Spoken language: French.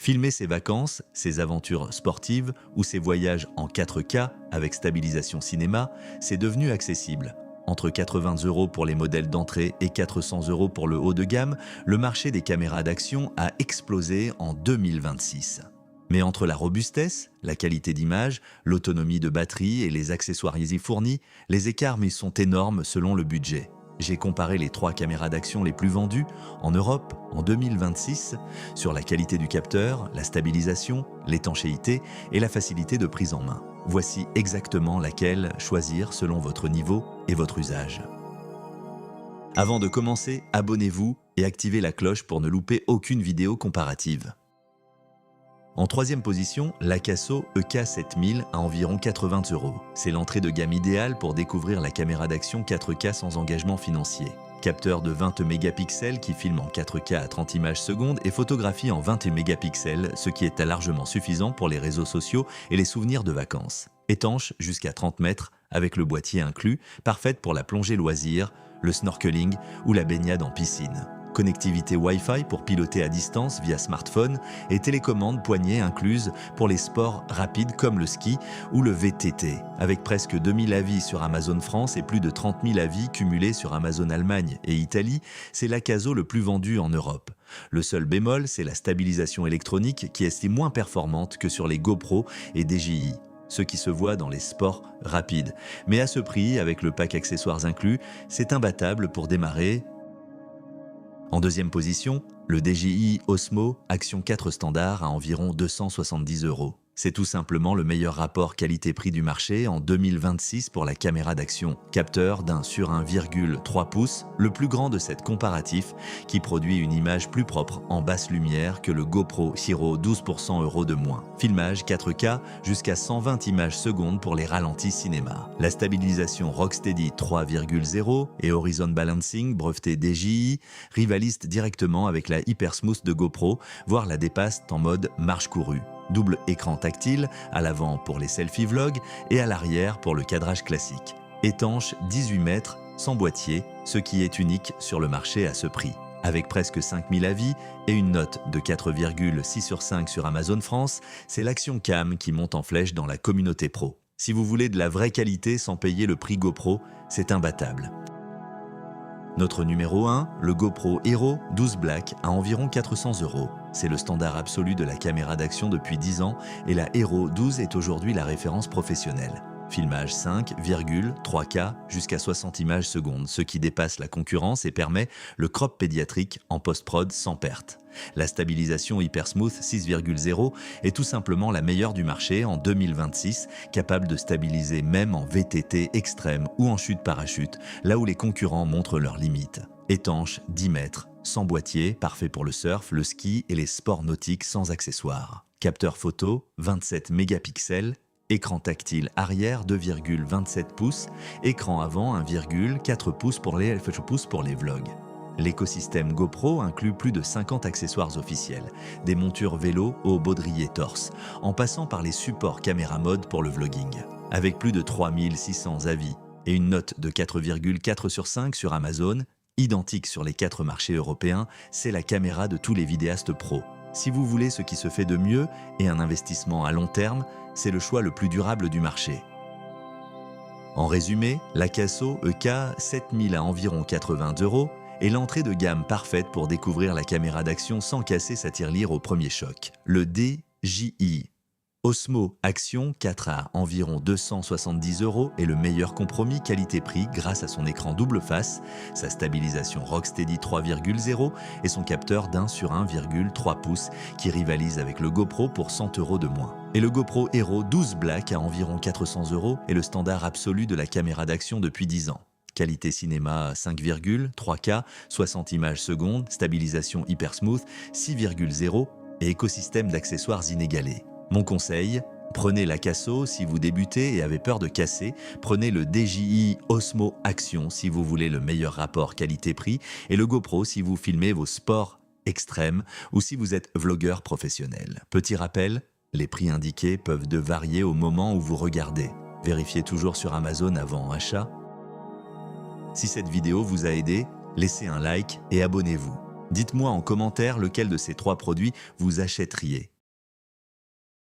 Filmer ses vacances, ses aventures sportives ou ses voyages en 4K avec stabilisation cinéma, c'est devenu accessible. Entre 80 € pour les modèles d'entrée et 400 € pour le haut de gamme, le marché des caméras d'action a explosé en 2026. Mais entre la robustesse, la qualité d'image, l'autonomie de batterie et les accessoires y fournis, les écarts sont énormes selon le budget. J'ai comparé les 3 caméras d'action les plus vendues en Europe en 2026 sur la qualité du capteur, la stabilisation, l'étanchéité et la facilité de prise en main. Voici exactement laquelle choisir selon votre niveau et votre usage. Avant de commencer, abonnez-vous et activez la cloche pour ne louper aucune vidéo comparative. En troisième position, l'Akaso EK7000 à environ 80 €. C'est l'entrée de gamme idéale pour découvrir la caméra d'action 4K sans engagement financier. Capteur de 20 mégapixels qui filme en 4K à 30 images secondes et photographie en 20 mégapixels, ce qui est largement suffisant pour les réseaux sociaux et les souvenirs de vacances. Étanche jusqu'à 30 mètres avec le boîtier inclus, parfaite pour la plongée loisir, le snorkeling ou la baignade en piscine. Connectivité Wi-Fi pour piloter à distance via smartphone et télécommande poignée incluse pour les sports rapides comme le ski ou le VTT. Avec presque 2000 avis sur Amazon France et plus de 30 000 avis cumulés sur Amazon Allemagne et Italie, c'est l'Akaso le plus vendu en Europe. Le seul bémol, c'est la stabilisation électronique qui est moins performante que sur les GoPro et DJI. Ce qui se voit dans les sports rapides. Mais à ce prix, avec le pack accessoires inclus, c'est imbattable pour démarrer. En deuxième position, le DJI Osmo Action 4 Standard à environ 270 €. C'est tout simplement le meilleur rapport qualité-prix du marché en 2026 pour la caméra d'action. Capteur d'un sur 1,3 pouces, le plus grand de cette comparatif, qui produit une image plus propre en basse lumière que le GoPro Hero 12% € de moins. Filmage 4K jusqu'à 120 images secondes pour les ralentis cinéma. La stabilisation Rocksteady 3.0 et Horizon Balancing breveté DJI rivalisent directement avec la Hypersmooth de GoPro, voire la dépassent en mode marche courue. Double écran tactile, à l'avant pour les selfie vlogs et à l'arrière pour le cadrage classique. Étanche 18 mètres, sans boîtier, ce qui est unique sur le marché à ce prix. Avec presque 5000 avis et une note de 4,6 sur 5 sur Amazon France, c'est l'Action Cam qui monte en flèche dans la communauté pro. Si vous voulez de la vraie qualité sans payer le prix GoPro, c'est imbattable. Notre numéro 1, le GoPro Hero 12 Black à environ 400 €. C'est le standard absolu de la caméra d'action depuis 10 ans et la Hero 12 est aujourd'hui la référence professionnelle. Filmage 5,3K jusqu'à 60 images secondes, ce qui dépasse la concurrence et permet le crop pédiatrique en post-prod sans perte. La stabilisation Hypersmooth 6.0 est tout simplement la meilleure du marché en 2026, capable de stabiliser même en VTT extrême ou en chute parachute, là où les concurrents montrent leurs limites. Étanche 10 mètres, sans boîtier, parfait pour le surf, le ski et les sports nautiques sans accessoires. Capteur photo 27 mégapixels, écran tactile arrière 2,27 pouces, écran avant 1,4 pouces pour les vlogs. L'écosystème GoPro inclut plus de 50 accessoires officiels, des montures vélo au baudrier torse, en passant par les supports caméra mode pour le vlogging. Avec plus de 3600 avis et une note de 4,4 sur 5 sur Amazon, identique sur les 4 marchés européens, c'est la caméra de tous les vidéastes pros. Si vous voulez ce qui se fait de mieux et un investissement à long terme, c'est le choix le plus durable du marché. En résumé, l'Akaso EK7000 à environ 80 € est l'entrée de gamme parfaite pour découvrir la caméra d'action sans casser sa tirelire au premier choc. Le DJI Osmo Action 4 à environ 270 € est le meilleur compromis qualité-prix grâce à son écran double face, sa stabilisation Rocksteady 3.0 et son capteur d'1 sur 1,3 pouces qui rivalise avec le GoPro pour 100 € de moins. Et le GoPro Hero 12 Black à environ 400 € est le standard absolu de la caméra d'action depuis 10 ans. Qualité cinéma 5,3K, 60 images secondes, stabilisation Hypersmooth 6.0 et écosystème d'accessoires inégalé. Mon conseil, prenez l'Akaso si vous débutez et avez peur de casser, prenez le DJI Osmo Action si vous voulez le meilleur rapport qualité-prix et le GoPro si vous filmez vos sports extrêmes ou si vous êtes vlogueur professionnel. Petit rappel, les prix indiqués peuvent varier au moment où vous regardez. Vérifiez toujours sur Amazon avant achat. Si cette vidéo vous a aidé, laissez un like et abonnez-vous. Dites-moi en commentaire lequel de ces trois produits vous achèteriez.